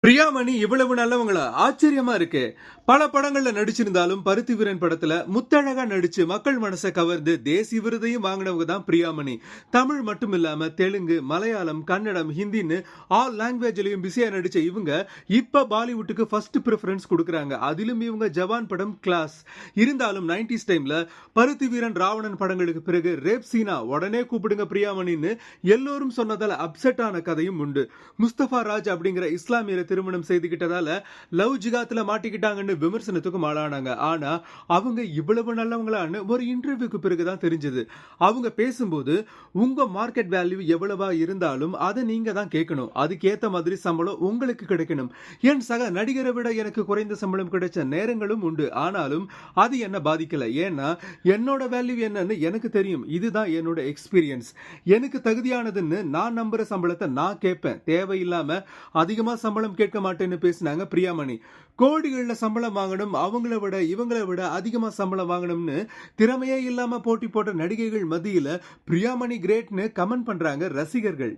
பிரியாமணி இவ்வளவு நல்லவங்களா ஆச்சரியமா இருக்கு. பல படங்கள்ல நடிச்சிருந்தாலும் பருத்தி வீரன் படத்துல முத்தழகா நடிச்சு மக்கள் மனசை கவர்ந்து தேசிய விருதையும் வாங்கினவங்க தான் பிரியாமணி. தமிழ் மட்டும் இல்லாம தெலுங்கு, மலையாளம், கன்னடம், ஹிந்தின்னு ஆல் லாங்குவேஜ்லயும் பிஸியா நடிச்ச இவங்க இப்ப பாலிவுட்டுக்கு ஃபர்ஸ்ட் ப்ரிஃபரன்ஸ் கொடுக்கறாங்க. அதிலும் இவங்க ஜவான் படம் கிளாஸ். இருந்தாலும் 90s டைம்ல பருத்தி வீரன், ராவணன் படங்களுக்கு பிறகு ரேப் சீனா உடனே கூப்பிடுங்க பிரியாமணின்னு எல்லோரும் சொன்னதால அப்செட் ஆன கதையும் உண்டு. முஸ்தபா ராஜ் அப்படிங்கிற இஸ்லாமியரை திருமணம் செய்துகிட்டதால லவ் ஜிகாத்துல மாட்டிக்கிட்டாங்கன்னு விமர்சனத்துக்கும் ஆளானாங்க. ஆனா அவங்க இவ்வளவு நல்லவங்களான்னு ஒரு இன்டர்வியூக்கு பிறகுதான் தெரிஞ்சது. அவங்க பேசும்போது உங்க மார்க்கெட் வேல்யூ எவ்வளவா இருந்தாலும் அதை நீங்க தான் கேட்கணும். அதுக்கேத்த மாதிரி சம்பளம் உங்களுக்கு கிடைக்கணும். என் சக நடிகரை விட எனக்கு குறைந்த சம்பளம் கிடைச்ச நேரங்களும் உண்டு. ஆனாலும் அது என்ன பாதிக்கல. ஏன்னா என்னோட வேல்யூ என்னன்னு எனக்கு தெரியும். இதுதான் என்னோட எக்ஸ்பீரியன்ஸ். எனக்கு தகுதியானதுன்னு நான் நம்புற சம்பளத்தை நான் கேட்பேன். தேவையில்லாம அதிகமா சம்பளம் கேட்க மாட்டேன்னு பேசினாங்க பிரியாமணி. கோடிகள்ல சம்பளம் வாங்கணும், அவங்கள விட இவங்களை விட அதிகமா சம்பளம் வாங்கணும்னு திறமையே இல்லாம போட்டி போட்ட நடிகைகள் மத்தியில பிரியாமணி கிரேட்னு கமெண்ட் பண்றாங்க ரசிகர்கள்.